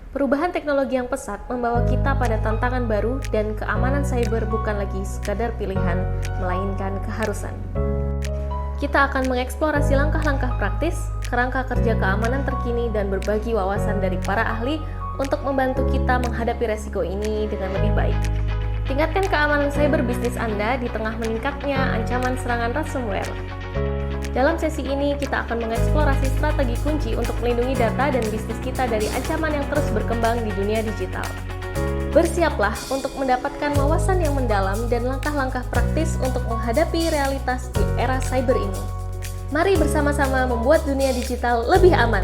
Perubahan teknologi yang pesat membawa kita pada tantangan baru dan keamanan cyber bukan lagi sekadar pilihan, melainkan keharusan. Kita akan mengeksplorasi langkah-langkah praktis, kerangka kerja keamanan terkini dan berbagi wawasan dari para ahli untuk membantu kita menghadapi resiko ini dengan lebih baik. Tingkatkan keamanan cyber bisnis Anda di tengah meningkatnya ancaman serangan ransomware. Dalam sesi ini, kita akan mengeksplorasi strategi kunci untuk melindungi data dan bisnis kita dari ancaman yang terus berkembang di dunia digital. Bersiaplah untuk mendapatkan wawasan yang mendalam dan langkah-langkah praktis untuk menghadapi realitas di era cyber ini. Mari bersama-sama membuat dunia digital lebih aman.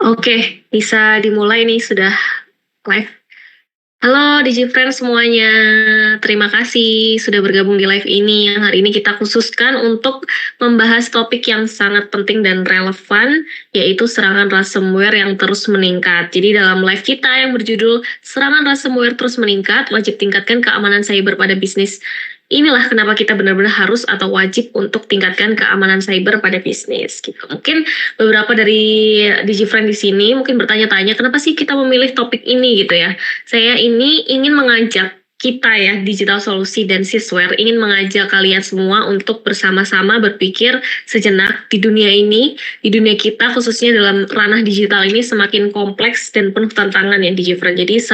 Oke, bisa dimulai nih, sudah live. Halo DigiFriends semuanya, terima kasih sudah bergabung di live ini. Yang hari ini kita khususkan untuk membahas topik yang sangat penting dan relevan, yaitu serangan ransomware yang terus meningkat. Jadi dalam live kita yang berjudul Serangan Ransomware Terus Meningkat, Wajib Tingkatkan Keamanan Cyber pada Bisnis. Inilah kenapa kita benar-benar harus atau wajib untuk tingkatkan keamanan cyber pada bisnis. Gitu. Mungkin beberapa dari DigiFriend di sini mungkin bertanya-tanya, kenapa sih kita memilih topik ini gitu ya? Saya ini ingin mengajak kita ya, Digital Solusi dan Sisware, ingin mengajak kalian semua untuk bersama-sama berpikir sejenak di dunia ini, di dunia kita khususnya dalam ranah digital ini semakin kompleks dan penuh tantangan ya DigiFriend. Jadi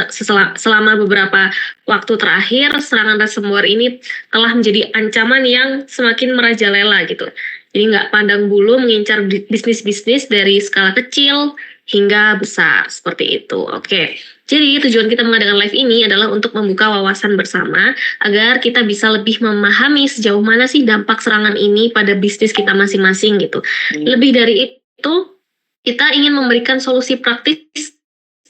selama beberapa waktu terakhir, serangan ransomware ini telah menjadi ancaman yang semakin merajalela gitu. Jadi nggak pandang bulu mengincar bisnis-bisnis dari skala kecil hingga besar, seperti itu. Oke. Jadi tujuan kita mengadakan live ini adalah untuk membuka wawasan bersama agar kita bisa lebih memahami sejauh mana sih dampak serangan ini pada bisnis kita masing-masing gitu. Lebih dari itu, kita ingin memberikan solusi praktis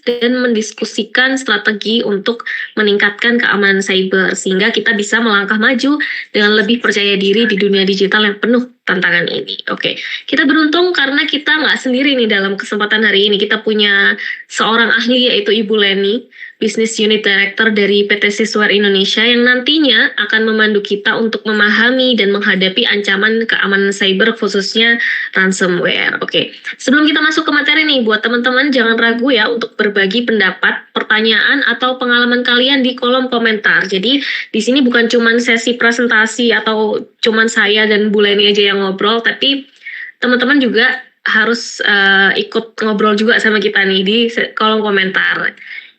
dan mendiskusikan strategi untuk meningkatkan keamanan cyber sehingga kita bisa melangkah maju dengan lebih percaya diri di dunia digital yang penuh tantangan ini. Oke, kita beruntung karena kita nggak sendiri nih dalam kesempatan hari ini. Kita punya seorang ahli yaitu Ibu Leni, Business Unit Director dari PT Sisware Indonesia yang nantinya akan memandu kita untuk memahami dan menghadapi ancaman keamanan cyber khususnya ransomware. Oke, sebelum kita masuk ke materi nih, buat teman-teman jangan ragu ya untuk berbagi pendapat, pertanyaan, atau pengalaman kalian di kolom komentar. Jadi di sini bukan cuma sesi presentasi atau cuma saya dan Bu Leni aja yang ngobrol, tapi teman-teman juga harus ikut ngobrol juga sama kita nih di kolom komentar.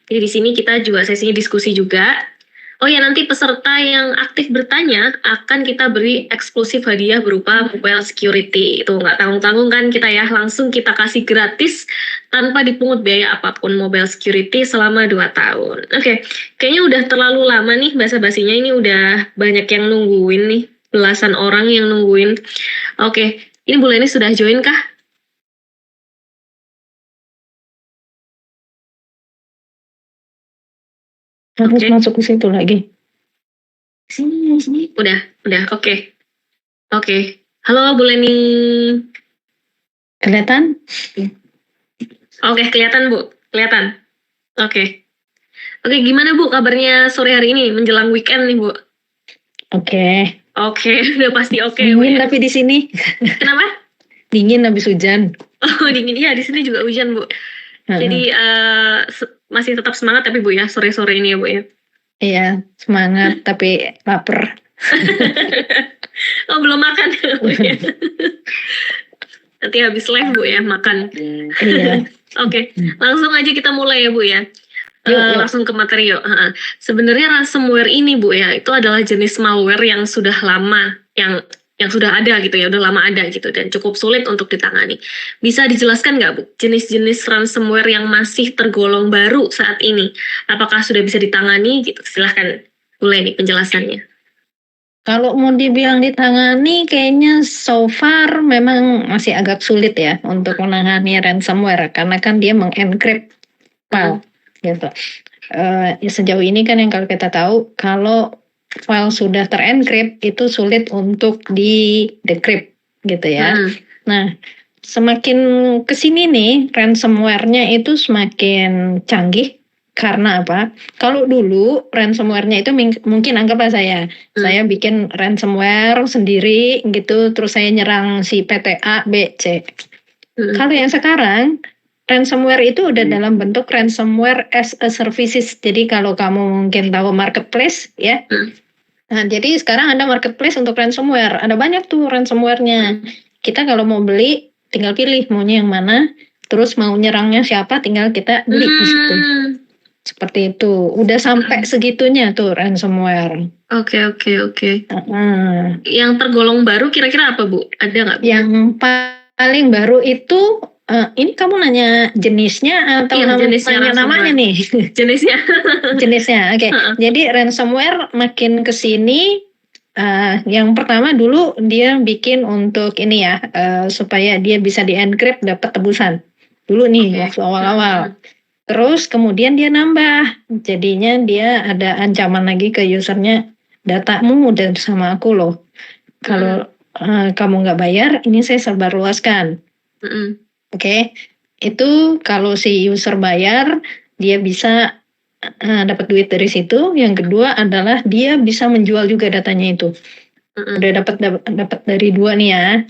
Jadi di sini kita juga sesinya diskusi juga. Oh ya, nanti peserta yang aktif bertanya akan kita beri eksklusif hadiah berupa mobile security. Itu nggak tanggung-tanggung kan kita ya, langsung kita kasih gratis tanpa dipungut biaya apapun mobile security selama 2 tahun. Oke, kayaknya udah terlalu lama nih basa-basinya, ini udah banyak yang nungguin nih, belasan orang yang nungguin. Oke, ini Bu Leni sudah join kah? Harus masuk ke situ lagi. Sini. Udah, oke. Oke. Halo Bu Leni. Kelihatan? Oke, kelihatan Bu. Kelihatan. Oke, gimana Bu kabarnya sore hari ini menjelang weekend nih Bu? Oke. Udah pasti oke. Dingin tapi di sini. Kenapa? Dingin habis hujan. Oh, dingin ya, di sini juga hujan Bu. Jadi masih tetap semangat tapi Bu ya sore-sore ini ya Bu ya. Iya, semangat tapi lapar. Oh, belum makan Bu ya. Nanti habis live Bu ya makan. Iya. Oke, langsung aja kita mulai ya Bu ya. Yuk. Langsung ke materi yuk. Sebenarnya ransomware ini Bu ya, itu adalah jenis malware yang sudah lama, yang sudah ada gitu ya, udah lama ada gitu dan cukup sulit untuk ditangani. Bisa dijelaskan nggak Bu, jenis-jenis ransomware yang masih tergolong baru saat ini? Apakah sudah bisa ditangani gitu? Silahkan mulai nih penjelasannya. Kalau mau dibilang ditangani, kayaknya so far memang masih agak sulit ya untuk menangani ransomware karena kan dia mengencrypt file gitu. Ya sejauh ini kan yang kalau kita tahu kalau file sudah terencrypt itu sulit untuk di decrypt gitu ya. Nah, semakin kesini nih ransomware-nya itu semakin canggih Karena apa? Kalau dulu ransomware-nya itu mungkin anggaplah saya bikin ransomware sendiri gitu, terus saya nyerang si PT A, B, C. Kalau yang sekarang ransomware itu udah dalam bentuk ransomware as a services. Jadi kalau kamu mungkin tahu marketplace ya. Nah, jadi sekarang ada marketplace untuk ransomware. Ada banyak tuh ransomware-nya. Kita kalau mau beli tinggal pilih maunya yang mana, terus mau nyerangnya siapa tinggal kita beli di situ. Seperti itu. Udah sampai segitunya tuh ransomware. Oke. Yang tergolong baru kira-kira apa, Bu? Ada nggak, Bu? Yang paling baru itu, ini kamu nanya jenisnya atau jenisnya namanya nih? Jenisnya. Jenisnya, oke. Jadi ransomware makin kesini, yang pertama dulu dia bikin untuk ini ya, supaya dia bisa di-encrypt dapat tebusan. Dulu nih, waktu awal-awal. Terus kemudian dia nambah, jadinya dia ada ancaman lagi ke usernya, datamu udah sama aku loh. Kalau kamu nggak bayar, ini saya sebarluaskan. Oke. Itu kalau si user bayar, dia bisa dapat duit dari situ. Yang kedua adalah dia bisa menjual juga datanya itu. Udah dapat dari dua nih ya.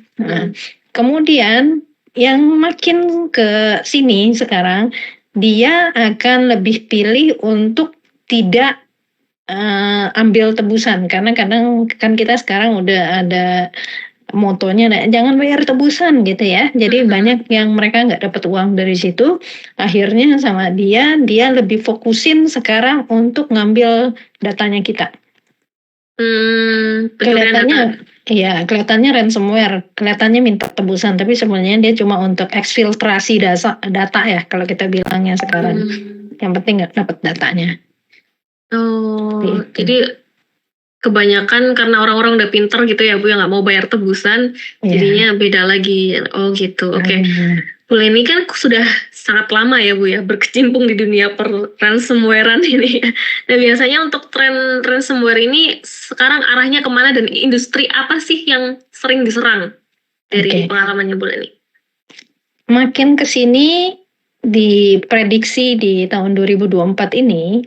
Kemudian yang makin ke sini sekarang, dia akan lebih pilih untuk tidak ambil tebusan, karena kadang kan kita sekarang udah ada motonya jangan bayar tebusan gitu ya. Jadi banyak yang mereka nggak dapat uang dari situ. Akhirnya sama dia lebih fokusin sekarang untuk ngambil datanya kita. Kelihatannya ransomware, kelihatannya minta tebusan, tapi sebenarnya dia cuma untuk eksfiltrasi data ya kalau kita bilangnya sekarang. Yang penting nggak dapat datanya. Jadi kebanyakan karena orang-orang udah pinter gitu ya, Bu, yang nggak mau bayar tebusan, jadinya beda lagi. Oh gitu, oke. Bu Leni kan sudah sangat lama ya, Bu, ya, berkecimpung di dunia ransomware-an ini. Dan biasanya untuk tren ransomware ini sekarang arahnya kemana dan industri apa sih yang sering diserang dari pengalamannya Bu Leni? Makin kesini diprediksi di tahun 2024 ini,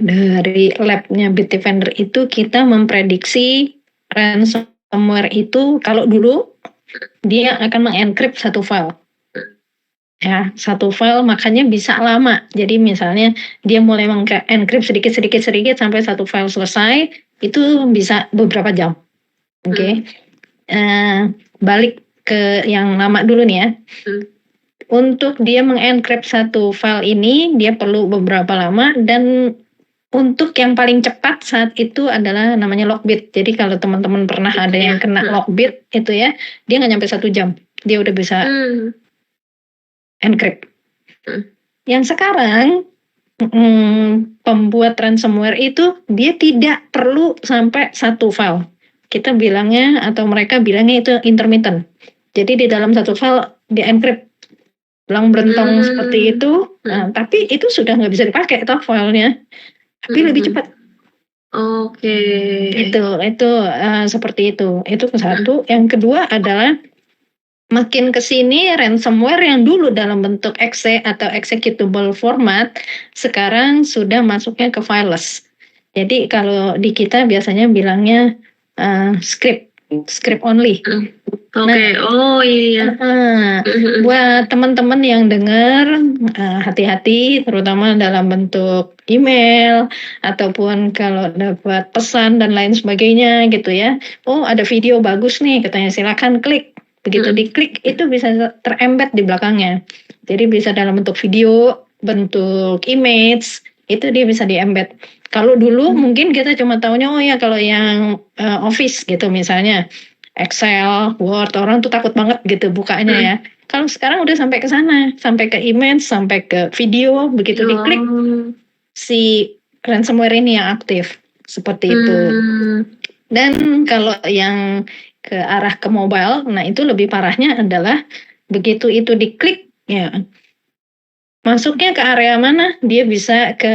dari labnya Bitdefender itu kita memprediksi ransomware itu kalau dulu dia akan mengencrypt satu file. Ya, satu file makanya bisa lama. Jadi misalnya dia mulai mengencrypt sedikit sampai satu file selesai, itu bisa beberapa jam. Oke. Balik ke yang lama dulu nih ya. Untuk dia mengencrypt satu file ini dia perlu beberapa lama, dan untuk yang paling cepat saat itu adalah namanya Lockbit. Jadi kalau teman-teman pernah ada yang kena Lockbit itu ya, dia nggak nyampe 1 jam, dia udah bisa encrypt. Yang sekarang pembuat ransomware itu dia tidak perlu sampai satu file. Kita bilangnya atau mereka bilangnya itu intermittent. Jadi di dalam satu file di encrypt belang berentong seperti itu. Nah, tapi itu sudah nggak bisa dipakai toh filenya. Tapi lebih cepat. Itu seperti itu. Itu satu. Yang kedua adalah makin kesini ransomware yang dulu dalam bentuk exe atau executable format sekarang sudah masuknya ke fileless. Jadi kalau di kita biasanya bilangnya script only. Buat teman-teman yang dengar, hati-hati terutama dalam bentuk email ataupun kalau dapat pesan dan lain sebagainya gitu ya. Oh, ada video bagus nih katanya, silakan klik. Begitu diklik itu bisa terembed di belakangnya. Jadi bisa dalam bentuk video, bentuk image, itu dia bisa di-embed. Kalau dulu mungkin kita cuma taunya oh ya kalau yang Office gitu misalnya, Excel, Word, orang tuh takut banget gitu bukanya ya. Kalau sekarang udah sampai ke sana, sampai ke image, sampai ke video, begitu diklik si ransomware ini yang aktif. Seperti itu. Dan kalau yang ke arah ke mobile, nah itu lebih parahnya adalah begitu itu diklik ya, masuknya ke area mana, dia bisa ke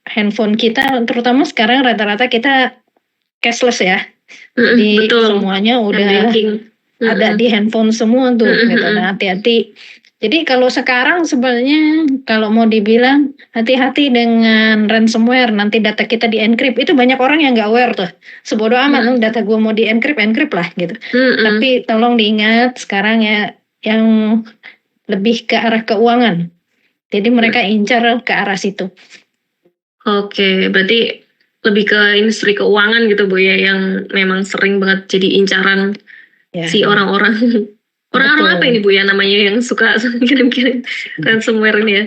handphone kita, terutama sekarang rata-rata kita cashless ya. Jadi semuanya udah ada di handphone semua tuh gitu. Nah, hati-hati Jadi kalau sekarang sebenarnya kalau mau dibilang hati-hati dengan ransomware, nanti data kita di-encrypt, itu banyak orang yang nggak aware tuh. Sebodoh amat, data gue mau di-encrypt, encrypt lah gitu. Tapi tolong diingat sekarang ya yang lebih ke arah keuangan. Jadi mereka incar ke arah situ. Oke, berarti lebih ke industri keuangan gitu Bu ya, yang memang sering banget jadi incaran Ya. si orang-orang. Orang-orang apa ini Bu ya namanya yang suka kirim-kirim ransomware ini ya?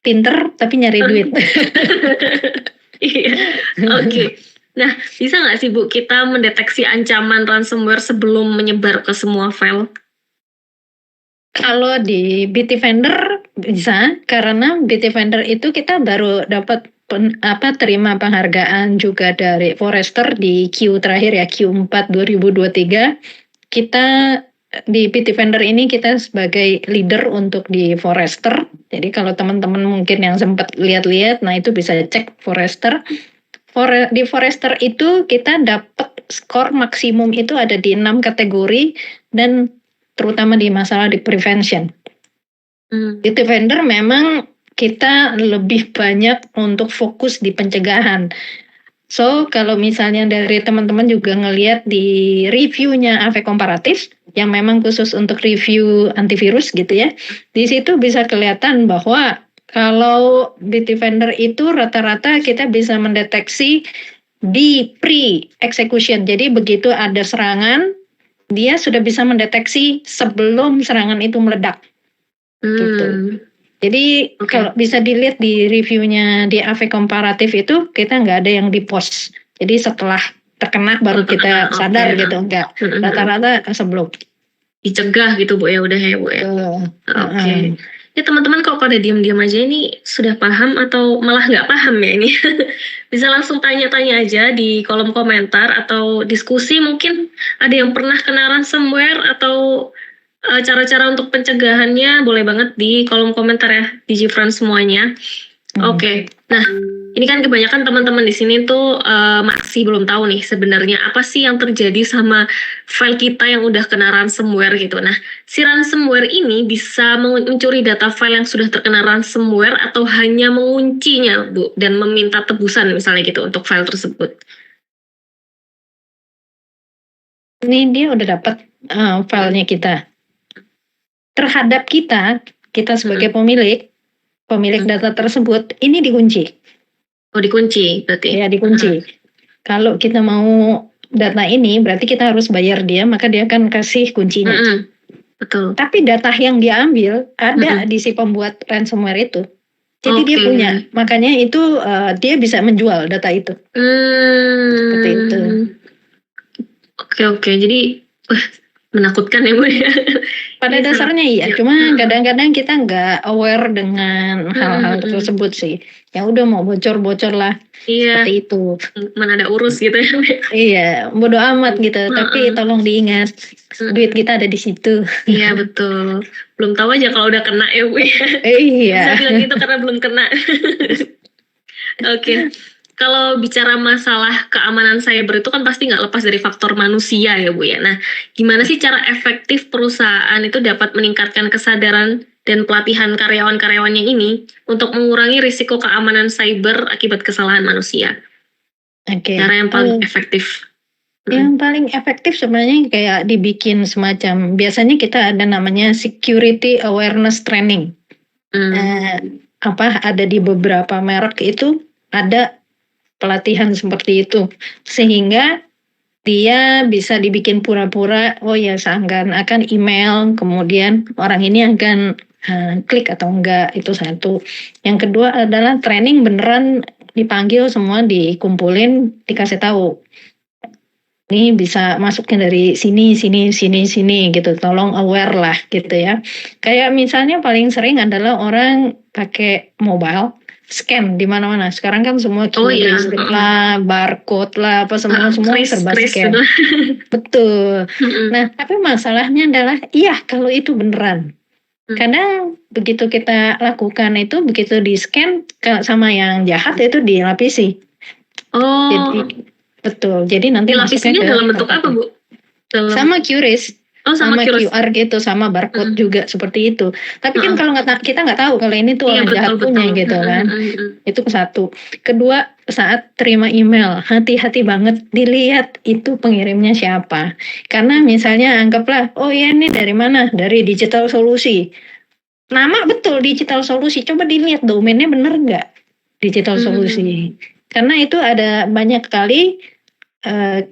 Pinter tapi nyari duit. Iya, oke. Nah, bisa nggak sih Bu kita mendeteksi ancaman ransomware sebelum menyebar ke semua file? Kalau di Bitdefender bisa, karena Bitdefender itu kita baru dapat terima penghargaan juga dari Forrester di Q terakhir ya, Q4 2023. Kita di Bitdefender ini kita sebagai leader untuk di Forrester. Jadi kalau teman-teman mungkin yang sempat lihat-lihat, nah itu bisa cek Forrester. Di Forrester itu kita dapat skor maksimum itu ada di 6 kategori dan terutama di masalah di prevention. Bitdefender memang kita lebih banyak untuk fokus di pencegahan. So, kalau misalnya dari teman-teman juga ngelihat di reviewnya AV Komparatif, yang memang khusus untuk review antivirus gitu ya, di situ bisa kelihatan bahwa kalau Bitdefender itu rata-rata kita bisa mendeteksi di pre-execution. Jadi begitu ada serangan, dia sudah bisa mendeteksi sebelum serangan itu meledak. Gitu. Jadi kalau bisa dilihat di reviewnya di AV Komparatif itu kita nggak ada yang di post. Jadi setelah terkena baru kita sadar gitu, enggak. Rata-rata sebelum. Dicegah gitu Bu ya, udah ya Bu ya. Oke. Ya teman-teman kok pada diam-diam aja ini sudah paham atau malah nggak paham ya ini? Bisa langsung tanya-tanya aja di kolom komentar atau diskusi, mungkin ada yang pernah kena ransomware atau cara-cara untuk pencegahannya, boleh banget di kolom komentar ya, DigiFriends semuanya. Oke. Nah, ini kan kebanyakan teman-teman di sini tuh masih belum tahu nih sebenarnya apa sih yang terjadi sama file kita yang udah kena ransomware gitu. Nah, si ransomware ini bisa mencuri data file yang sudah terkena ransomware atau hanya menguncinya, Bu, dan meminta tebusan misalnya gitu untuk file tersebut. Ini dia udah dapat filenya kita. Terhadap kita sebagai pemilik data tersebut, ini dikunci. Oh, dikunci berarti? Ya, dikunci. Kalau kita mau data ini, berarti kita harus bayar dia, maka dia akan kasih kuncinya. Betul. Tapi data yang dia ambil ada di si pembuat ransomware itu. Jadi dia punya, makanya itu dia bisa menjual data itu. Seperti itu. Oke. Jadi menakutkan ya Bu ya. Pada dasarnya iya, cuma kadang-kadang kita nggak aware dengan hal-hal tersebut sih. Ya udah mau bocor-bocor lah. Iya. Seperti itu. Mana ada urus gitu ya. Iya, bodo amat gitu. Tapi tolong diingat, duit kita ada di situ. Iya betul. Belum tahu aja kalau udah kena ya Bu ya. Iya. Bisa bilang gitu karena belum kena. Oke. Kalau bicara masalah keamanan cyber itu kan pasti nggak lepas dari faktor manusia ya Bu ya. Nah, gimana sih cara efektif perusahaan itu dapat meningkatkan kesadaran dan pelatihan karyawan-karyawannya ini untuk mengurangi risiko keamanan cyber akibat kesalahan manusia? Oke. Cara yang paling efektif. Yang paling efektif sebenarnya kayak dibikin semacam, biasanya kita ada namanya security awareness training. Ada di beberapa merek itu ada pelatihan seperti itu, sehingga dia bisa dibikin pura-pura, oh ya seakan-akan email, kemudian orang ini akan klik atau enggak, itu satu. Yang kedua adalah training beneran dipanggil semua, dikumpulin, dikasih tahu. Ini bisa masuknya dari sini gitu, tolong aware lah gitu ya. Kayak misalnya paling sering adalah orang pakai mobile, scan di mana-mana. Sekarang kan semua QR lah, barcode lah, apa semua serba scan. Betul. Nah, tapi masalahnya adalah kalau itu beneran. Kadang begitu kita lakukan itu, begitu di scan sama yang jahat itu dilapisi. Jadi betul. Jadi nanti dilapisinya dalam bentuk apa Bu? Sama QRIS. Oh, sama sama QRIS. QR gitu, sama barcode juga seperti itu. Tapi kan kalau kita nggak tahu kalau ini tuh Iya, orang jahat betul, punya betul. gitu kan. Itu satu. Kedua, saat terima email, hati-hati banget dilihat itu pengirimnya siapa. Karena misalnya anggaplah, oh ya ini dari mana? Dari Digital Solusi. Nama betul Digital Solusi. Coba dilihat domainnya bener nggak Digital Solusi. Karena itu ada banyak kali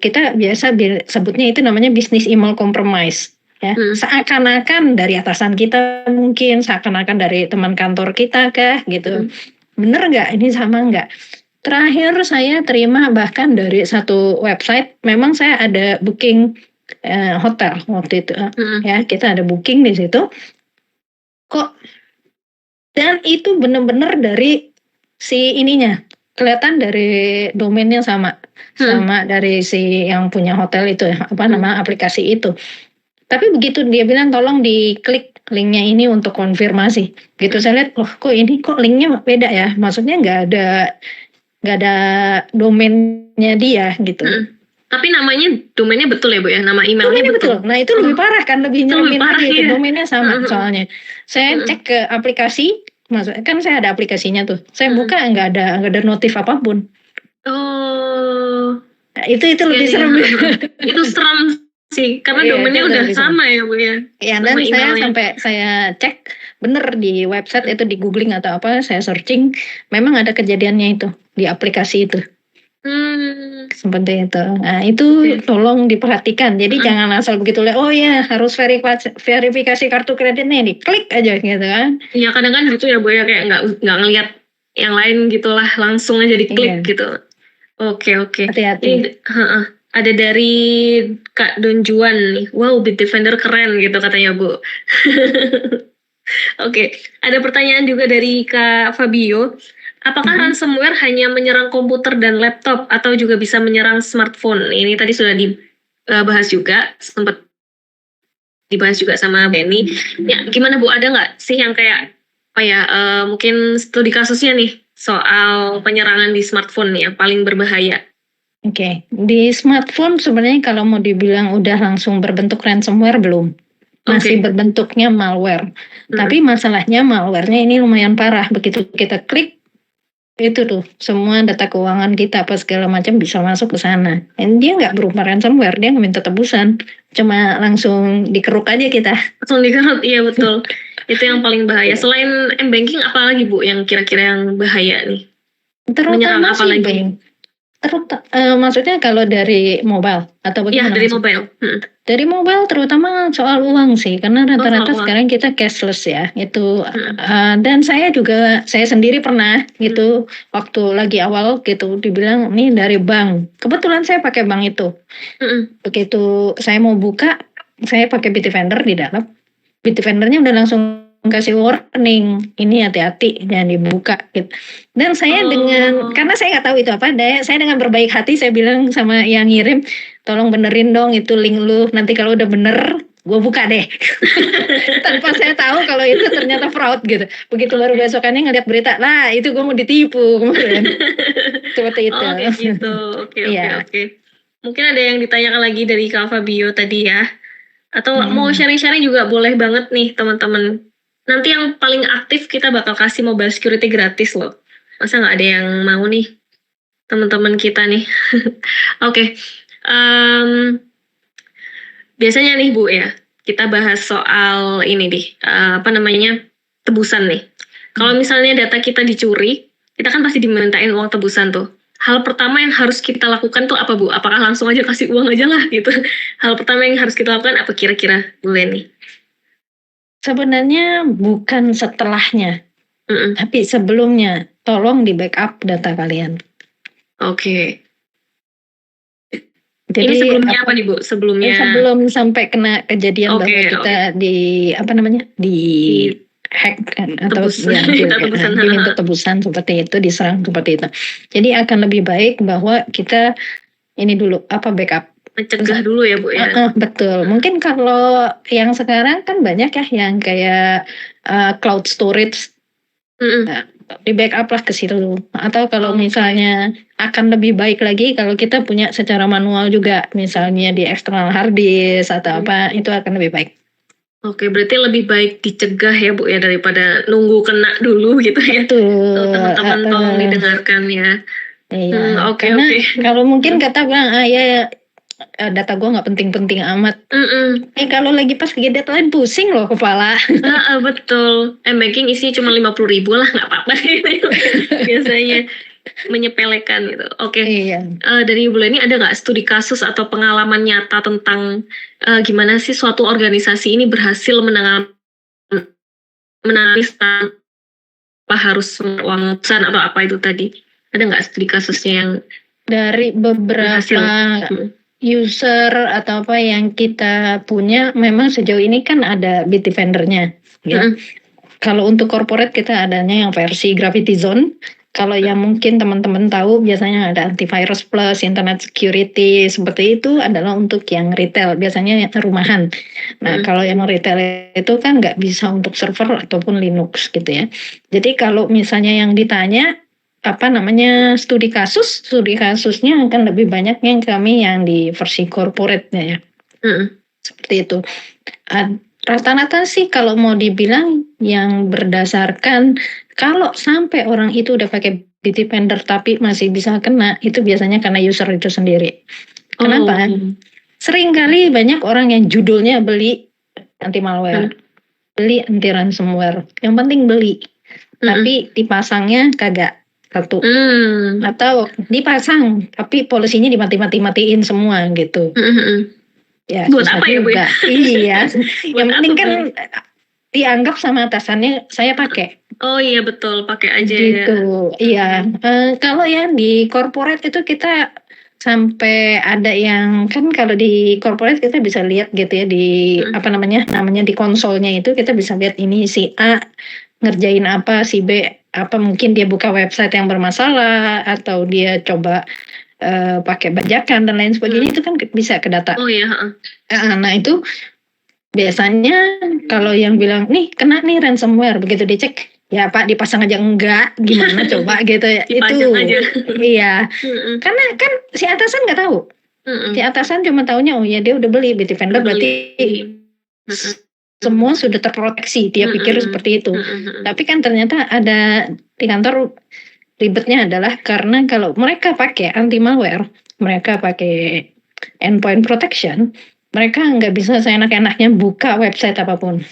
kita biasa sebutnya itu namanya bisnis email compromise. Ya, seakan-akan dari atasan kita mungkin, seakan-akan dari teman kantor kita kah gitu. Bener nggak ini sama nggak? Terakhir saya terima bahkan dari satu website, memang saya ada booking hotel waktu itu, ya kita ada booking di situ. Kok dan itu benar-benar dari si ininya kelihatan dari domainnya sama dari si yang punya hotel itu ya, apa nama aplikasi itu. Tapi begitu dia bilang tolong diklik linknya ini untuk konfirmasi gitu, saya lihat kok ini kok linknya beda ya, maksudnya nggak ada domainnya dia gitu. Tapi domainnya betul ya Bu ya, nama emailnya betul. Nah itu lebih parah kan, lebih nyeremin lagi itu, ya. domainnya sama soalnya. Saya cek ke aplikasi, maksudnya kan saya ada aplikasinya tuh, saya buka nggak ada notif apapun. Oh, nah, itu lebih serem. Itu serem sih, karena domainnya udah sama ya Bu ya. Ya, dan saya cek bener di website itu, di googling atau apa, saya searching, memang ada kejadiannya itu di aplikasi itu. Seperti itu. Nah itu tolong diperhatikan. Jadi jangan asal begitu lihat, oh ya harus verifikasi kartu kreditnya, diklik aja gitu kan. Iya, kadang kan gitu ya Bu ya, kayak nggak ngelihat yang lain gitulah, langsung aja diklik gitu. Oke. Hati-hati. Ada dari Kak Donjuan nih, wow Bitdefender keren gitu katanya Bu. Oke, ada pertanyaan juga dari Kak Fabio. Apakah ransomware hanya menyerang komputer dan laptop atau juga bisa menyerang smartphone? Ini tadi sudah dibahas juga, sempat dibahas juga sama Benny. Ya, gimana Bu, ada nggak sih yang kayak mungkin studi kasusnya nih soal penyerangan di smartphone yang paling berbahaya? Oke, di smartphone sebenarnya kalau mau dibilang udah langsung berbentuk ransomware belum, masih berbentuknya malware. Tapi masalahnya malwarenya ini lumayan parah. Begitu kita klik itu tuh semua data keuangan kita apa segala macam bisa masuk ke sana. Dan dia nggak berupa ransomware, dia nggak minta tebusan, cuma langsung dikeruk aja kita. Langsung dikeruk, iya betul. Itu yang paling bahaya. Selain m-banking, apa lagi Bu yang kira-kira yang bahaya nih? Menyerang apa lagi? Maksudnya kalau dari mobile atau bagaimana? Iya, dari mobile. Dari mobile terutama soal uang sih, karena rata-rata sekarang kita cashless ya, itu. Dan saya sendiri pernah gitu, waktu lagi awal gitu, dibilang nih dari bank. Kebetulan saya pakai bank itu. Begitu saya mau buka, saya pakai Bitdefender di dalam. Bitdefendernya udah langsung kasih warning, ini hati-hati jangan dibuka gitu. Dan saya karena saya nggak tahu itu apa, saya dengan berbaik hati saya bilang sama yang ngirim, tolong benerin dong itu link lu, nanti kalau udah bener gue buka deh. Tanpa saya tahu kalau itu ternyata fraud gitu. Begitu baru besokannya ngeliat berita, lah itu gue mau ditipu kemarin. Seperti itu. Gitu. Oke. Mungkin ada yang ditanyakan lagi dari Kak Fabio tadi ya, atau mau sharing-sharing juga boleh banget nih teman-teman. Nanti yang paling aktif kita bakal kasih mobile security gratis loh. Masa nggak ada yang mau nih teman-teman kita nih. Oke. Biasanya nih Bu ya, kita bahas soal ini nih, tebusan nih. Kalau misalnya data kita dicuri, kita kan pasti dimintain uang tebusan tuh. Hal pertama yang harus kita lakukan tuh apa Bu? Apakah langsung aja kasih uang aja lah gitu? Hal pertama yang harus kita lakukan apa kira-kira Bu Leni? Sebenarnya bukan setelahnya, tapi sebelumnya. Tolong di backup data kalian. Oke. Jadi ini sebelumnya apa nih Bu? Sebelum sampai kena kejadian bahwa kita di hack atau diminta tebusan seperti itu, diserang seperti itu. Jadi akan lebih baik bahwa kita ini dulu backup. Mencegah dulu ya Bu ya. Betul. Mungkin kalau yang sekarang kan banyak ya yang kayak cloud storage. di backup lah ke situ. Atau kalau misalnya akan lebih baik lagi kalau kita punya secara manual juga, misalnya di eksternal hard disk atau apa, itu akan lebih baik. Oke, berarti lebih baik dicegah ya Bu ya daripada nunggu kena dulu gitu ya. Betul. Teman-teman tolong didengarkan ya. Iya, Oke. karena kalau mungkin kata bilang, ya data gue nggak penting-penting amat. Kalau lagi pas lagi deadline pusing loh kepala. Betul. Banking isinya cuma 50.000 lah, nggak apa-apa. Biasanya menyepelekan gitu. Oke. Iya. Dari Ibu Leni ada nggak studi kasus atau pengalaman nyata tentang gimana sih suatu organisasi ini berhasil menangani tanpa harus uang pesan atau apa itu tadi? Ada nggak studi kasusnya yang dari beberapa berhasil? user atau apa yang kita punya, memang sejauh ini kan ada Bitdefender-nya. Ya. Kalau untuk corporate kita adanya yang versi Gravity Zone. Kalau yang mungkin teman-teman tahu biasanya ada antivirus plus, internet security, seperti itu adalah untuk yang retail, biasanya yang rumahan. Nah kalau yang retail itu kan nggak bisa untuk server ataupun Linux gitu ya. Jadi kalau misalnya yang ditanya apa namanya studi kasusnya akan lebih banyak yang kami yang di versi corporate-nya ya. Seperti itu. Rata-rata sih kalau mau dibilang yang berdasarkan kalau sampai orang itu udah pakai Bitdefender tapi masih bisa kena, itu biasanya karena user itu sendiri. Kenapa? Seringkali banyak orang yang judulnya beli anti malware, beli anti ransomware, yang penting beli, tapi dipasangnya kagak satu, atau dipasang tapi polisinya dimati-matiin semua gitu. Ya, buat apa ya Bu? Iya, yang penting kan dianggap sama atasannya saya pakai. Oh iya betul, pakai aja gitu. Iya. Kalau yang di corporate itu kita sampai ada yang kan kalau di corporate kita bisa lihat gitu ya di apa namanya di konsolnya itu kita bisa lihat ini si A ngerjain apa, si B apa mungkin dia buka website yang bermasalah atau dia coba pakai bajakan dan lain sebagainya itu kan bisa ke data. Oh iya. Nah itu biasanya kalau yang bilang nih kena nih ransomware, begitu dicek ya Pak dipasang aja enggak gimana coba gitu ya. Itu aja. Iya karena kan si atasan nggak tahu. Si atasan cuma taunya oh ya dia udah beli Bitdefender berarti semua sudah terproteksi, dia pikir seperti itu. Tapi kan ternyata ada di kantor ribetnya adalah karena kalau mereka pakai anti malware, mereka pakai endpoint protection, mereka nggak bisa seenak-enaknya buka website apapun,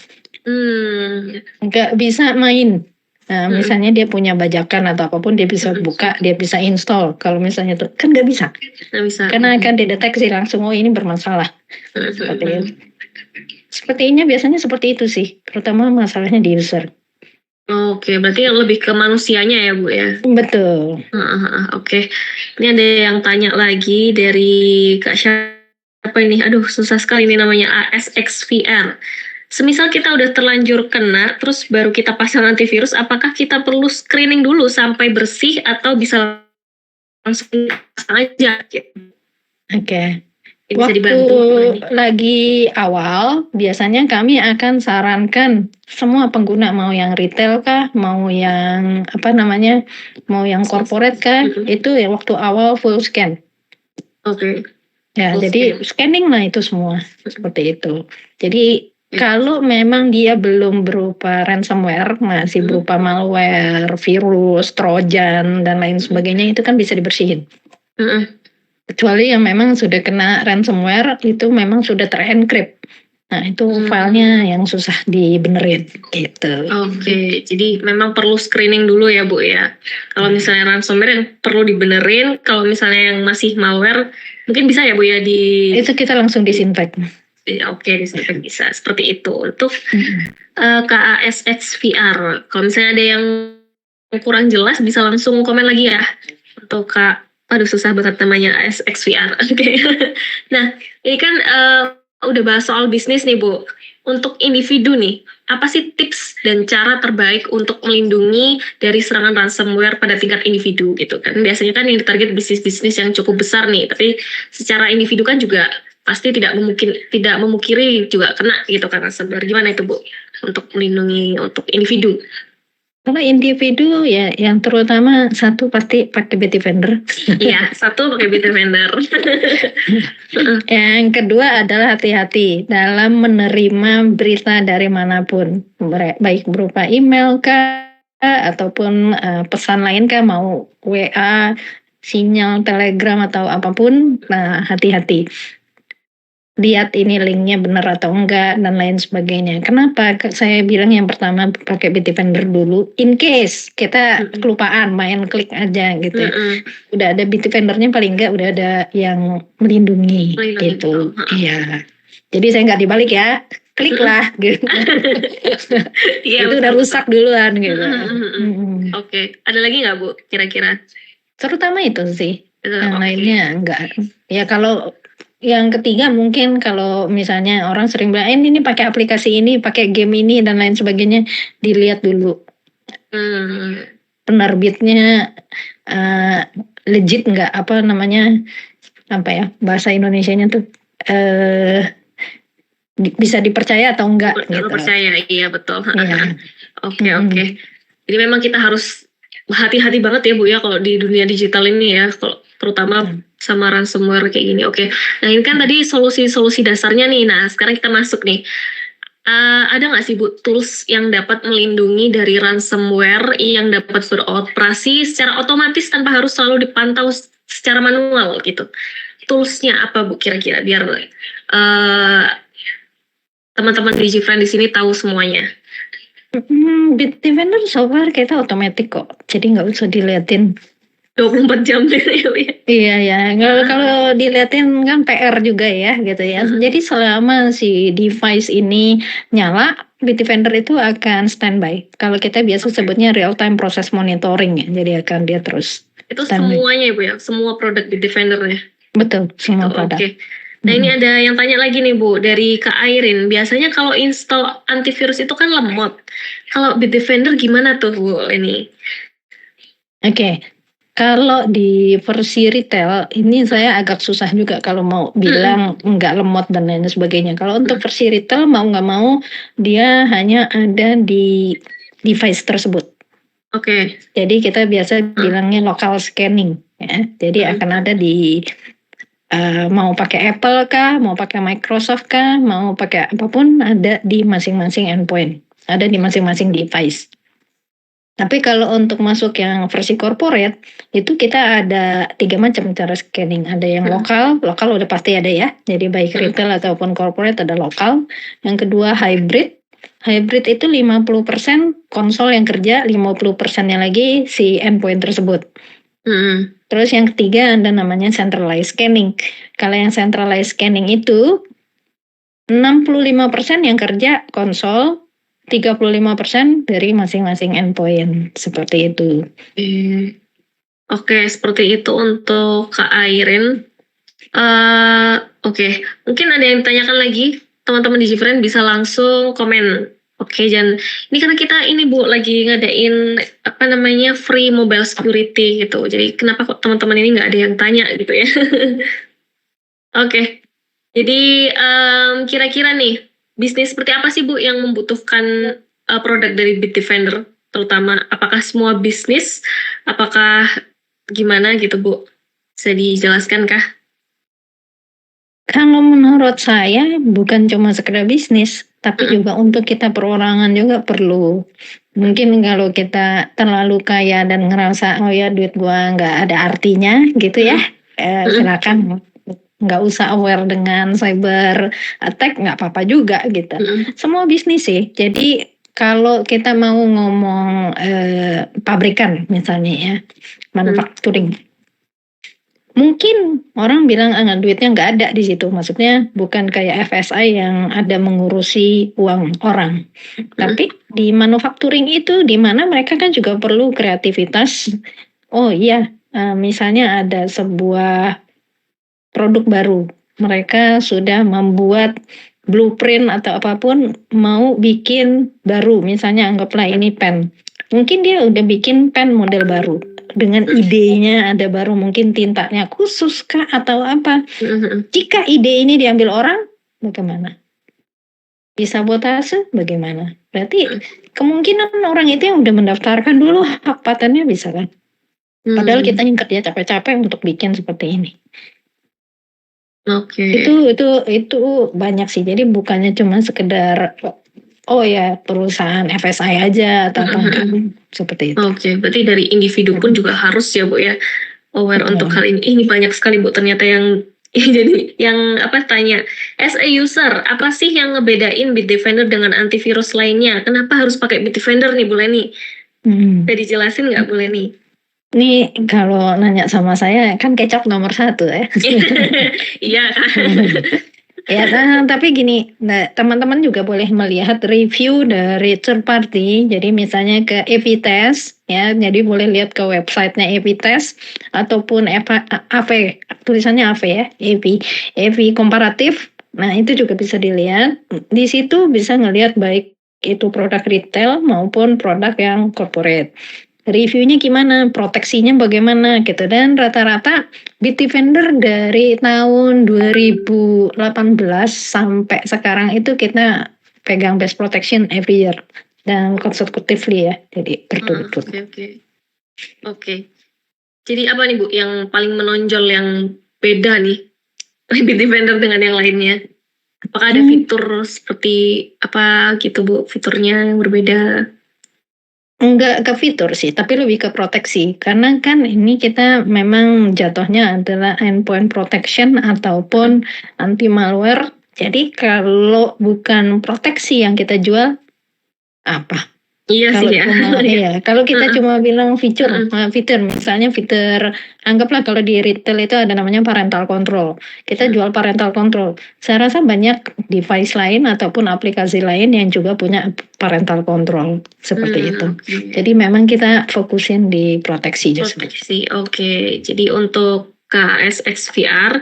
nggak bisa main. Nah, misalnya dia punya bajakan atau apapun dia bisa buka, dia bisa install. Kalau misalnya itu kan nggak bisa, karena akan dideteksi langsung oh ini bermasalah. Sepertinya biasanya seperti itu sih, terutama masalahnya di user. Oke, berarti yang lebih ke manusianya ya Bu ya? Betul. Oke, ini ada yang tanya lagi dari Kak siapa ini? Aduh susah sekali ini namanya ASXVR. Semisal kita udah terlanjur kena, terus baru kita pasang antivirus, apakah kita perlu screening dulu sampai bersih atau bisa langsung pasang aja? Oke. Bisa Waktu dibantu lagi awal, biasanya kami akan sarankan semua pengguna mau yang retail kah, mau yang apa namanya, mau yang corporate kah, itu ya waktu awal full scan. Oke. Ya, jadi scanning lah itu semua seperti itu. Jadi kalau memang dia belum berupa ransomware, masih berupa malware, virus, trojan dan lain sebagainya itu kan bisa dibersihin. Kecuali yang memang sudah kena ransomware itu memang sudah terencrypt. Nah itu filenya yang susah dibenerin gitu. Oke, jadi memang perlu screening dulu ya Bu ya. Kalau misalnya ransomware yang perlu dibenerin, kalau misalnya yang masih malware mungkin bisa ya Bu ya di. Itu kita langsung disinfect. Oke, disinfect bisa seperti itu. Untuk KASXVR, kalau misalnya ada yang kurang jelas bisa langsung komen lagi ya. Untuk aduh susah banget namanya ASXVR. Oke. Nah, ini kan udah bahas soal bisnis nih Bu. Untuk individu nih, apa sih tips dan cara terbaik untuk melindungi dari serangan ransomware pada tingkat individu gitu kan? Biasanya kan yang ditarget bisnis-bisnis yang cukup besar nih, tapi secara individu kan juga pasti tidak memungkiri juga kena gitu kan ransomware. Gimana itu Bu untuk melindungi untuk individu? Kalau individu ya yang terutama satu pasti pakai Bitdefender. Iya, satu pakai Bitdefender. Yang kedua adalah hati-hati dalam menerima berita dari manapun, baik berupa email kah ataupun pesan lain kah, mau WA, sinyal Telegram atau apapun. Nah, hati-hati. Lihat ini linknya benar atau enggak dan lain sebagainya. Kenapa saya bilang yang pertama pakai Bitdefender dulu, in case kita kelupaan main klik aja gitu. Udah ada Bitdefendernya, paling enggak udah ada yang melindungi gitu. Iya. Jadi saya nggak dibalik ya, klik lah gitu. Itu udah rusak duluan gitu. Oke, ada lagi nggak Bu kira-kira? Terutama itu sih. Yang lainnya enggak. Ya kalau yang ketiga mungkin kalau misalnya orang sering bilang ini pakai aplikasi ini, pakai game ini dan lain sebagainya, dilihat dulu penerbitnya legit nggak, apa namanya, apa ya bahasa Indonesianya tuh, bisa dipercaya atau enggak gitu. Percaya, iya betul. Iya. Oke. Jadi memang kita harus hati-hati banget ya Bu ya kalau di dunia digital ini ya, kalau terutama sama ransomware kayak gini. Oke. Nah ini kan tadi solusi-solusi dasarnya nih. Nah sekarang kita masuk nih. Ada nggak sih Bu tools yang dapat melindungi dari ransomware yang dapat beroperasi secara otomatis tanpa harus selalu dipantau secara manual gitu? Toolsnya apa Bu kira-kira biar teman-teman DigiFriend di sini tahu semuanya? Bitdefender so far kita otomatis kok, jadi nggak usah diliatin 24 jam ya. Iya ya, kalau diliatin kan PR juga ya gitu ya. Jadi selama si device ini nyala, Bitdefender itu akan standby. Kalau kita biasa sebutnya real time process monitoring ya, jadi akan dia terus. Itu semuanya Bu ya, semua produk Bitdefendernya. Betul, semua produk. Oke. Nah ini ada yang tanya lagi nih Bu, dari Kak Airin. Biasanya kalau install antivirus itu kan lemot. Kalau Bitdefender gimana tuh Bu ini? Oke. Kalau di versi retail ini saya agak susah juga kalau mau bilang nggak lemot dan lain sebagainya. Kalau untuk versi retail mau nggak mau dia hanya ada di device tersebut. Oke. Jadi kita biasa bilangnya local scanning ya. Jadi akan ada di mau pakai Apple kah, mau pakai Microsoft kah, mau pakai apapun, ada di masing-masing endpoint, ada di masing-masing device. Tapi kalau untuk masuk yang versi corporate, itu kita ada 3 macam cara scanning. Ada yang lokal udah pasti ada ya. Jadi baik retail ataupun corporate ada lokal. Yang kedua hybrid. Hybrid itu 50% konsol yang kerja, 50%-nya lagi si endpoint tersebut. Terus yang ketiga ada namanya centralized scanning. Kalau yang centralized scanning itu 65% yang kerja konsol, 35% dari masing-masing endpoint, seperti itu. Oke, seperti itu untuk Kak Airin. Oke, mungkin ada yang ditanyakan lagi, teman-teman DigiFriend bisa langsung komen. Oke, dan ini karena kita ini Bu lagi ngadain apa namanya free mobile security gitu. Jadi kenapa kok teman-teman ini nggak ada yang tanya gitu ya? Oke, jadi kira-kira nih bisnis seperti apa sih Bu yang membutuhkan produk dari Bitdefender? Terutama apakah semua bisnis? Apakah gimana gitu Bu? Bisa dijelaskan kah? Kalau menurut saya bukan cuma sekedar bisnis, tapi juga untuk kita perorangan juga perlu. Mungkin kalau kita terlalu kaya dan ngerasa oh ya duit gua nggak ada artinya gitu ya, silakan nggak usah aware dengan cyber attack, nggak apa-apa juga gitu. Semua bisnis sih. Jadi kalau kita mau ngomong pabrikan misalnya ya, manufacturing. Mungkin orang bilang duitnya nggak ada di situ. Maksudnya bukan kayak FSI yang ada mengurusi uang orang. Tapi di manufacturing itu di mana mereka kan juga perlu kreativitas. Oh iya, misalnya ada sebuah produk baru. Mereka sudah membuat blueprint atau apapun mau bikin baru. Misalnya anggaplah ini pen. Mungkin dia udah bikin pen model baru. Dengan idenya ada baru, mungkin tintanya khusus kah atau apa. Jika ide ini diambil orang, bagaimana? disabotase bagaimana? Berarti kemungkinan orang itu yang udah mendaftarkan dulu hak patennya bisa kan? Padahal kita yang kerja capek-capek untuk bikin seperti ini. Oke. Itu banyak sih. Jadi bukannya cuma sekedar oh ya perusahaan FSI aja atau apa seperti itu. Oke, berarti dari individu pun juga harus ya Bu ya aware Betul. untuk hal ini. Ini banyak sekali Bu ternyata yang jadi yang tanya as a user apa sih yang ngebedain Bitdefender dengan antivirus lainnya? Kenapa harus pakai Bitdefender nih Bu Leni? Bisa dijelasin nggak Bu Leni? Nih kalau nanya sama saya kan kecap nomor 1 ya. Iya. Ya, tapi gini, teman-teman juga boleh melihat review dari third party. Jadi misalnya ke Evitest, ya, jadi boleh lihat ke websitenya Evitest ataupun AV, tulisannya AV ya, EV komparatif. Nah itu juga bisa dilihat. Di situ bisa ngelihat baik itu produk retail maupun produk yang corporate. Reviewnya gimana, proteksinya bagaimana gitu, dan rata-rata Bitdefender dari tahun 2018 sampai sekarang itu kita pegang best protection every year dan consecutively ya, jadi berturut-turut. Oke. Jadi apa nih Bu yang paling menonjol yang beda nih Bitdefender dengan yang lainnya? Apakah ada fitur seperti apa gitu Bu, fiturnya yang berbeda? Enggak ke fitur sih, tapi lebih ke proteksi. Karena kan ini kita memang jatuhnya adalah endpoint protection ataupun anti malware. Jadi kalau bukan proteksi yang kita jual, apa? Iya Kalau sih ya. kalau kita cuma bilang fitur, misalnya fitur, anggaplah kalau di retail itu ada namanya parental control. Kita jual parental control. Saya rasa banyak device lain ataupun aplikasi lain yang juga punya parental control seperti itu. Jadi memang kita fokusin di proteksi justru. Proteksi, oke. Jadi untuk KSXVR,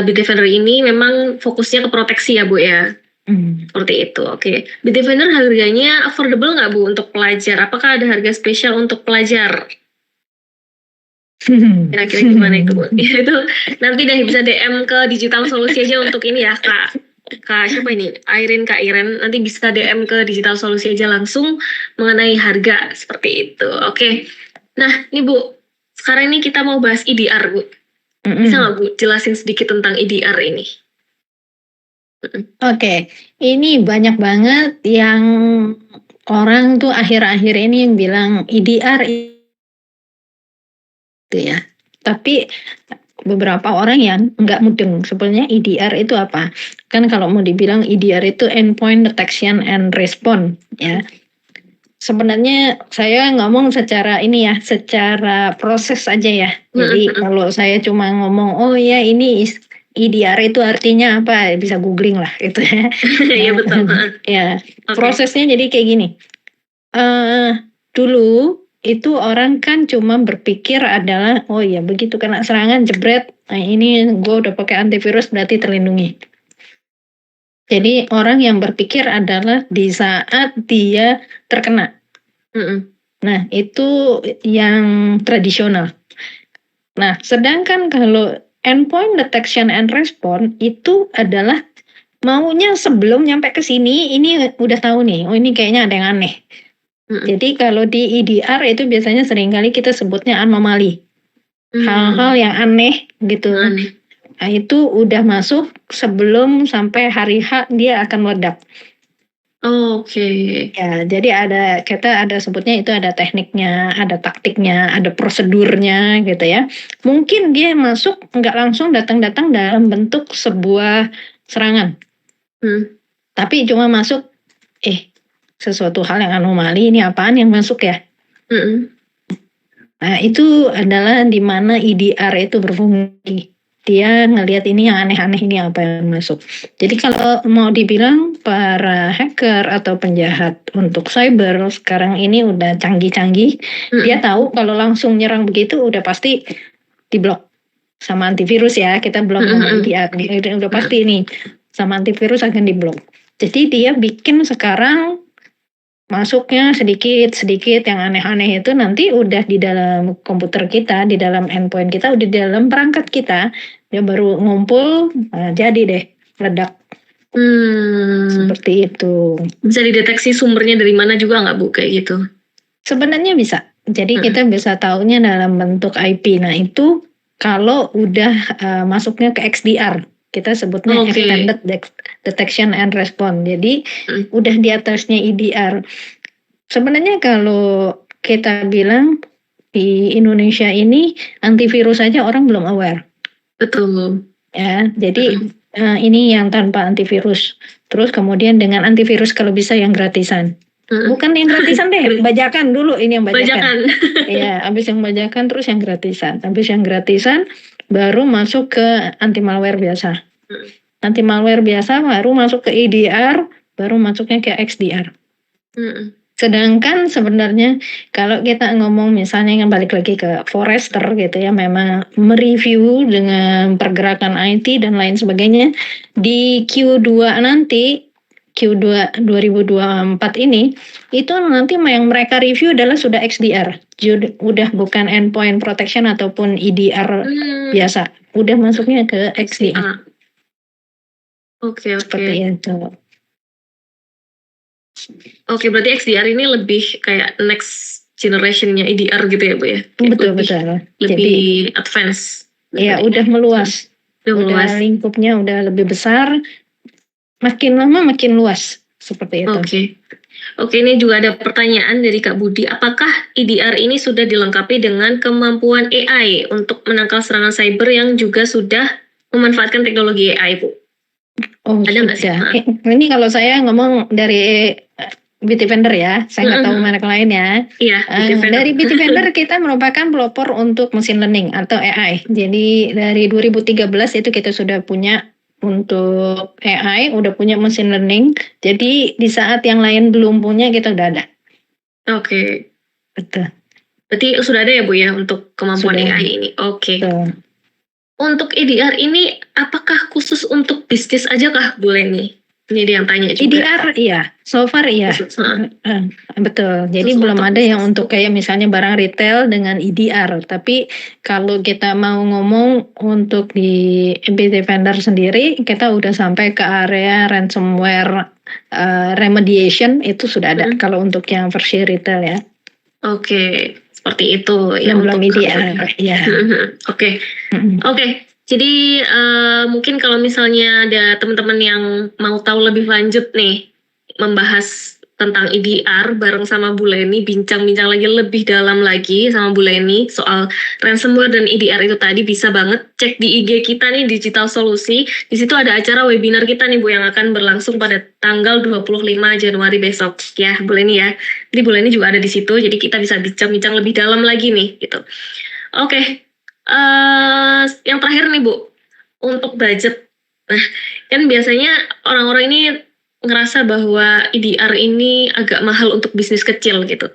Bitdefender ini memang fokusnya ke proteksi ya Bu ya? Seperti itu, oke. Bitdefender harganya affordable nggak Bu untuk pelajar? Apakah ada harga spesial untuk pelajar? Kira-kira gimana itu Bu? Itu nanti deh bisa DM ke Digital Solusi aja untuk ini ya Kak siapa ini? Kak Iren, nanti bisa DM ke Digital Solusi aja langsung mengenai harga seperti itu. Oke. Nah, ini Bu, sekarang ini kita mau bahas EDR Bu. Bisa nggak Bu jelasin sedikit tentang EDR ini? Oke, ini banyak banget yang orang tuh akhir-akhir ini yang bilang EDR itu ya. Tapi beberapa orang yang nggak mudeng sebenarnya EDR itu apa. Kan kalau mau dibilang EDR itu Endpoint Detection and Response ya. Sebenarnya saya ngomong secara ini ya, secara proses aja ya. Jadi kalau saya cuma ngomong, oh ya ini EDR itu artinya apa, bisa googling lah gitu ya. Iya betul. Ya, prosesnya jadi kayak gini. Dulu itu orang kan cuma berpikir adalah, oh ya begitu kena serangan jebret, nah ini gue udah pakai antivirus berarti terlindungi. Jadi orang yang berpikir adalah di saat dia terkena. Nah itu yang tradisional. Nah sedangkan kalau endpoint detection and response itu adalah maunya sebelum nyampe ke sini, ini udah tahu nih, oh ini kayaknya ada yang aneh. Jadi kalau di EDR itu biasanya seringkali kita sebutnya anomali. Hal-hal yang aneh gitu. Nah itu udah masuk sebelum sampai hari H dia akan meledak. Oke. Ya, jadi kita ada sebutnya itu ada tekniknya, ada taktiknya, ada prosedurnya gitu ya. Mungkin dia masuk nggak langsung datang-datang dalam bentuk sebuah serangan. Tapi cuma masuk, sesuatu hal yang anomali, ini apaan yang masuk ya? Nah itu adalah di mana EDR itu berfungsi. Dia ngelihat ini yang aneh-aneh, ini apa yang masuk. Jadi kalau mau dibilang para hacker atau penjahat untuk cyber sekarang ini udah canggih-canggih. Dia tahu kalau langsung nyerang begitu udah pasti diblok sama antivirus ya. Kita belum ngomong EDR, udah pasti nih sama antivirus akan diblok. Jadi dia bikin sekarang masuknya sedikit-sedikit yang aneh-aneh itu nanti udah di dalam komputer kita, di dalam endpoint kita, udah di dalam perangkat kita, dia baru ngumpul, jadi deh meledak Seperti itu. Bisa dideteksi sumbernya dari mana juga nggak Bu kayak gitu? Sebenarnya bisa. Jadi kita bisa taunya dalam bentuk IP. Nah itu kalau udah masuknya ke XDR, kita sebutnya Extended Detection and Response. Jadi udah di atasnya EDR. Sebenarnya kalau kita bilang di Indonesia ini antivirus saja orang belum aware. Betul. Ya, jadi ini yang tanpa antivirus. Terus kemudian dengan antivirus kalau bisa yang gratisan. Bukan yang gratisan deh, bajakan dulu ini yang bajakan. Iya, habis yang bajakan terus yang gratisan. Habis yang gratisan baru masuk ke anti malware biasa. Anti malware biasa baru masuk ke EDR, baru masuknya ke XDR. Sedangkan sebenarnya kalau kita ngomong misalnya yang balik lagi ke Forrester gitu ya, memang mereview dengan pergerakan IT dan lain sebagainya di Q2 nanti, Q2 2024 ini, itu nanti yang mereka review adalah sudah XDR, udah bukan endpoint protection ataupun EDR biasa, udah masuknya ke XDR. Oke. Seperti itu. Oke, berarti XDR ini lebih kayak next generation-nya EDR gitu ya Bu ya? Betul. Lebih advance. Iya, udah meluas. Udah lingkupnya udah lebih besar. Makin lama makin luas. Seperti itu. Oke, ini juga ada pertanyaan dari Kak Budi. Apakah EDR ini sudah dilengkapi dengan kemampuan AI untuk menangkal serangan cyber yang juga sudah memanfaatkan teknologi AI, Bu? Ada nggak sih? Ini kalau saya ngomong dari Bitdefender ya, saya nggak tahu merek lain ya. Iya, dari Bitdefender kita merupakan pelopor untuk machine learning atau AI. Jadi dari 2013 itu kita sudah punya untuk AI, udah punya machine learning. Jadi di saat yang lain belum punya, kita udah ada. Oke. Betul. Berarti sudah ada ya Bu ya untuk kemampuan sudah. AI ini. Oke. Untuk EDR ini apakah khusus untuk bisnis aja kah Bu Leni? Ini dia yang tanya juga. EDR iya, so far iya. Betul. Jadi belum ada yang untuk kayak misalnya barang retail dengan EDR. Tapi kalau kita mau ngomong untuk di Bitdefender sendiri, kita udah sampai ke area ransomware remediation itu sudah ada. Kalau untuk yang versi retail ya. Oke. Seperti itu ya belum EDR. Ya. Oke. Jadi mungkin kalau misalnya ada teman-teman yang mau tahu lebih lanjut nih membahas tentang EDR bareng sama Bu Leni, bincang-bincang lagi lebih dalam lagi sama Bu Leni soal ransomware dan EDR itu tadi, bisa banget cek di IG kita nih, Digital Solusi. Di situ ada acara webinar kita nih Bu yang akan berlangsung pada tanggal 25 Januari besok ya Bu Leni ya. Jadi Bu Leni juga ada di situ, jadi kita bisa bincang-bincang lebih dalam lagi nih gitu. Oke. Yang terakhir nih Bu, untuk budget. Nah, kan biasanya orang-orang ini ngerasa bahwa EDR ini agak mahal untuk bisnis kecil gitu.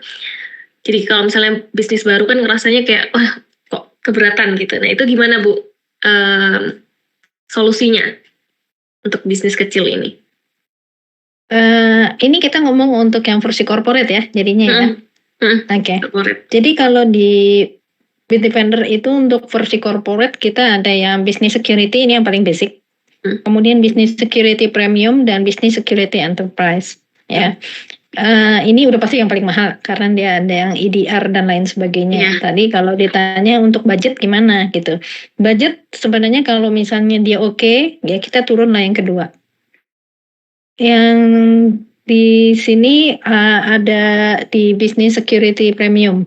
Jadi kalau misalnya bisnis baru kan ngerasanya kayak, wah kok keberatan gitu. Nah itu gimana Bu solusinya untuk bisnis kecil ini? Ini kita ngomong untuk yang versi corporate ya, jadinya ya. Oke. Jadi kalau di Bitdefender itu untuk versi corporate kita ada yang business security, ini yang paling basic. Kemudian business security premium dan business security enterprise. Ya, ini udah pasti yang paling mahal karena dia ada yang EDR dan lain sebagainya. Tadi kalau ditanya untuk budget gimana gitu, budget sebenarnya kalau misalnya dia oke, ya kita turun lah yang kedua. Yang di sini ada di business security premium.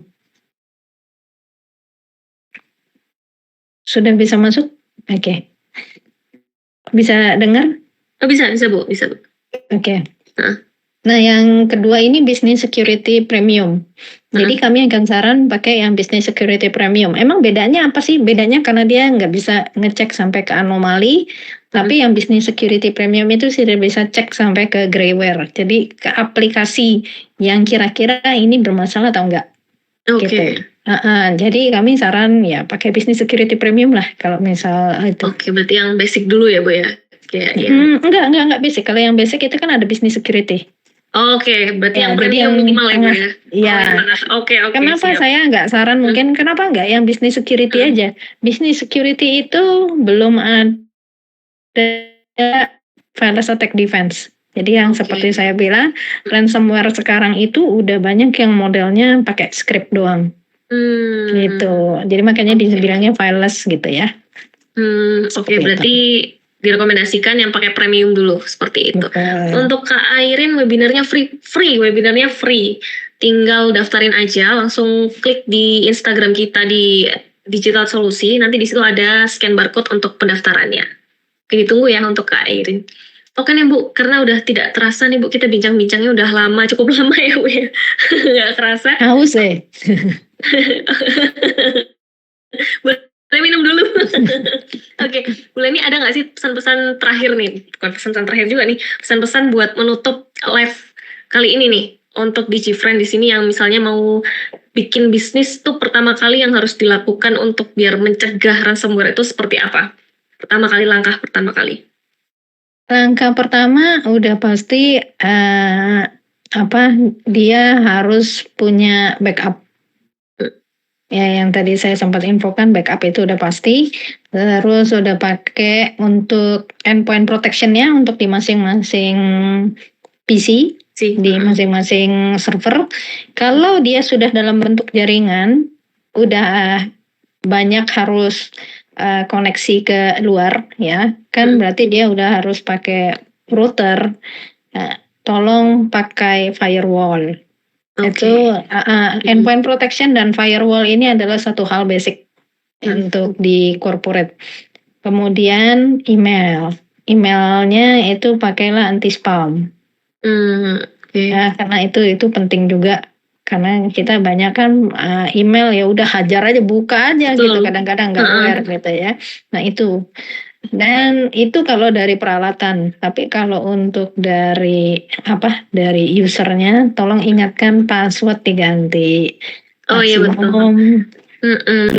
Sudah bisa masuk? Oke. Bisa dengar? Oh, bisa Bu. Oke. Nah, yang kedua ini business security premium. Jadi kami akan saran pakai yang business security premium. Emang bedanya apa sih? Bedanya karena dia nggak bisa ngecek sampai ke anomali, tapi yang business security premium itu sudah bisa cek sampai ke grayware. Jadi ke aplikasi yang kira-kira ini bermasalah atau enggak. Oke. Gitu. Jadi kami saran ya pakai business security premium lah kalau misal itu. Oke, berarti yang basic dulu ya Bu ya? Enggak basic. Kalau yang basic itu kan ada business security. Oke, berarti yang premium minimal ya Bu ya? Iya. Oke. Kenapa saya nggak saran mungkin kenapa nggak yang business security aja? Business security itu belum ada Wireless Attack Defense. Jadi yang Oke. seperti saya bilang, ransomware sekarang itu udah banyak yang modelnya pakai script doang. Gitu. Jadi makanya Oke. dibilangnya wireless gitu ya. Oke, Seperti itu. berarti direkomendasikan yang pakai premium dulu seperti itu. Betul. Untuk Kak Airin webinarnya webinarnya free. Tinggal daftarin aja, langsung klik di Instagram kita di Digital Solusi, nanti di situ ada scan barcode untuk pendaftarannya. Oke, ditunggu ya untuk Kak Airin. Oke nih Bu, karena udah tidak terasa nih Bu, kita bincang-bincangnya udah lama, cukup lama ya Bu ya. Nggak kerasa. Haus Boleh minum dulu. Oke, Bu Leni ada nggak sih pesan-pesan terakhir nih? Bukan pesan-pesan terakhir juga nih, pesan-pesan buat menutup live kali ini nih untuk DigiFriend di sini yang misalnya mau bikin bisnis tuh pertama kali yang harus dilakukan untuk biar mencegah ransomware itu seperti apa? Langkah pertama kali. Langkah pertama udah pasti dia harus punya backup. Ya, yang tadi saya sempat infokan backup itu udah pasti. Terus udah pakai untuk endpoint protectionnya untuk di masing-masing PC, di masing-masing server. Kalau dia sudah dalam bentuk jaringan, udah banyak harus koneksi ke luar ya, kan berarti dia udah harus pakai router. Tolong pakai firewall. Itu endpoint protection dan firewall ini adalah satu hal basic untuk di corporate. Kemudian emailnya itu pakailah anti spam. Ya, karena itu penting juga. Karena kita banyak kan email ya udah hajar aja, buka aja. Betul. Gitu, kadang-kadang nggak aware gitu ya. Nah itu, dan itu kalau dari peralatan. Tapi kalau untuk dari usernya, tolong ingatkan password diganti. Oh iya betul.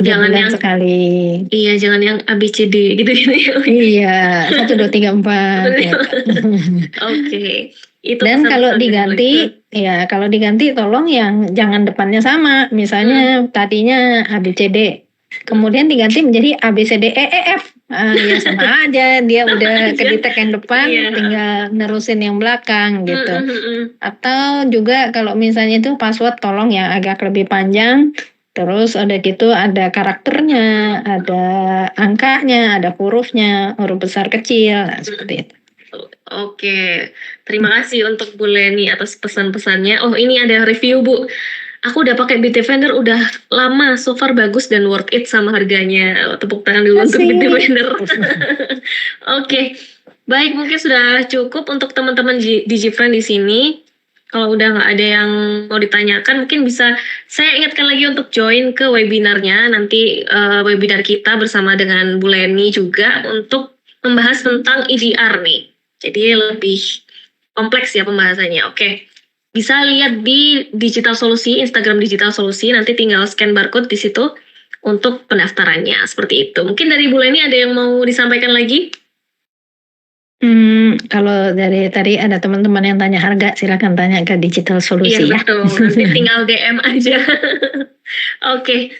Jangan yang sekali. Iya, jangan yang ABCD gitu ya. Iya, 1 2 3 4. Oke. Itu dan kalau diganti, kalau diganti tolong yang jangan depannya sama. Misalnya tadinya ABCD, kemudian diganti menjadi ABCDEEF. Ya sama aja, dia udah kedetek yang depan, tinggal nerusin yang belakang gitu. Atau juga kalau misalnya itu password tolong yang agak lebih panjang. Terus ada gitu, ada karakternya, ada angkanya, ada hurufnya, huruf besar kecil, seperti itu. Oke, terima kasih untuk Bu Leni atas pesan-pesannya. Oh ini ada review Bu. Aku udah pakai Bitdefender udah lama, so far bagus dan worth it sama harganya. Tepuk tangan dulu untuk Bitdefender. Oke, baik mungkin sudah cukup untuk teman-teman DigiFriend di sini. Kalau udah nggak ada yang mau ditanyakan, mungkin bisa saya ingatkan lagi untuk join ke webinarnya. Nanti webinar kita bersama dengan Bu Leni juga untuk membahas tentang EDR nih. Jadi lebih kompleks ya pembahasannya. Oke, bisa lihat di Digital Solusi, Instagram Digital Solusi. Nanti tinggal scan barcode di situ untuk pendaftarannya. Seperti itu. Mungkin dari Bu Leni ada yang mau disampaikan lagi? Kalau dari tadi ada teman-teman yang tanya harga, silakan tanya ke Digital Solusi ya. Betul. Nanti tinggal DM aja. Oke.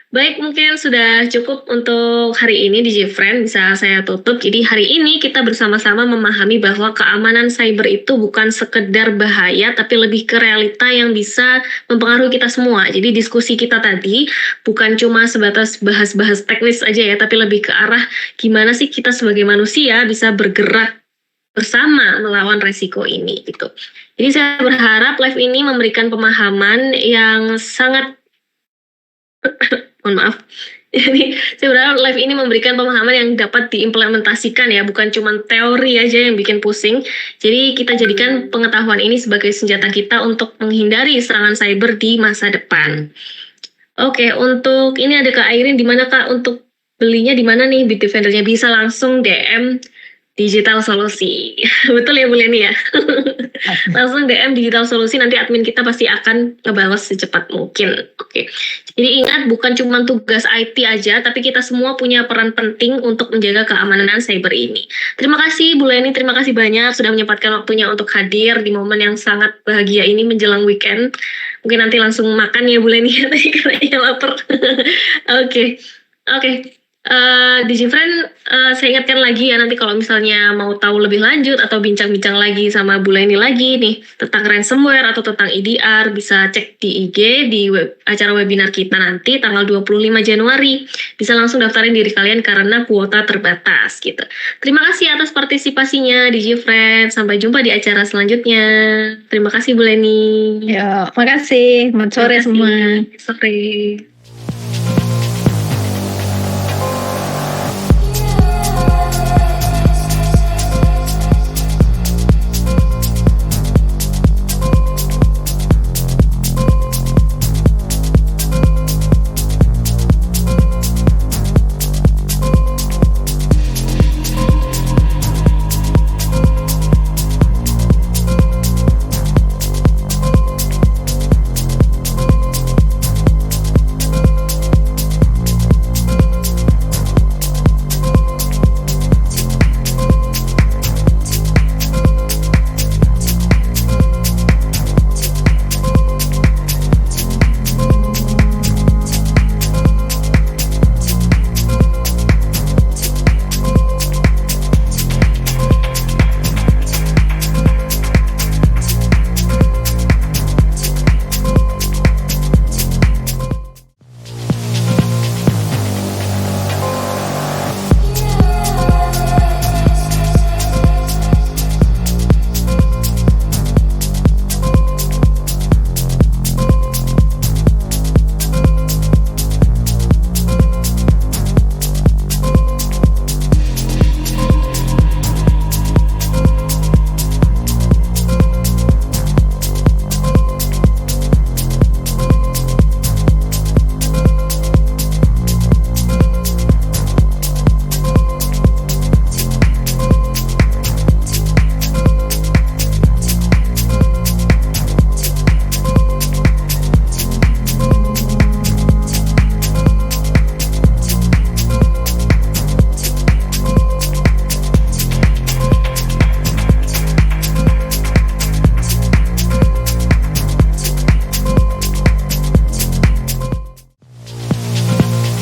Baik, mungkin sudah cukup untuk hari ini DigiFriend, bisa saya tutup. Jadi hari ini kita bersama-sama memahami bahwa keamanan cyber itu bukan sekedar bahaya, tapi lebih ke realita yang bisa mempengaruhi kita semua. Jadi diskusi kita tadi bukan cuma sebatas bahas-bahas teknis aja ya, tapi lebih ke arah gimana sih kita sebagai manusia bisa bergerak bersama melawan resiko ini gitu. Jadi saya berharap live ini memberikan pemahaman yang sangat mohon maaf. Jadi saya berharap live ini memberikan pemahaman yang dapat diimplementasikan ya, bukan cuma teori aja yang bikin pusing. Jadi kita jadikan pengetahuan ini sebagai senjata kita untuk menghindari serangan cyber di masa depan. Oke, untuk ini ada Kak Airin, di mana Kak untuk belinya di mana nih Bitdefendernya? Bisa langsung DM Digital Solusi. Betul ya Bu Leni ya? Langsung DM Digital Solusi, nanti admin kita pasti akan ngebalas secepat mungkin. Oke. Jadi ingat, bukan cuma tugas IT aja, tapi kita semua punya peran penting untuk menjaga keamanan cyber ini. Terima kasih Bu Leni, terima kasih banyak sudah menyempatkan waktunya untuk hadir di momen yang sangat bahagia ini menjelang weekend. Mungkin nanti langsung makan ya Bu Leni, karena lapar. Oke. DigiFriend, saya ingatkan lagi ya nanti kalau misalnya mau tahu lebih lanjut atau bincang-bincang lagi sama Bu Leni lagi nih tentang ransomware atau tentang EDR, bisa cek di IG di acara webinar kita nanti tanggal 25 Januari. Bisa langsung daftarin diri kalian karena kuota terbatas gitu. Terima kasih atas partisipasinya DigiFriend. Sampai jumpa di acara selanjutnya. Terima kasih Bu Leni. Ya, makasih. Selamat sore Terima kasih. semua. Sore.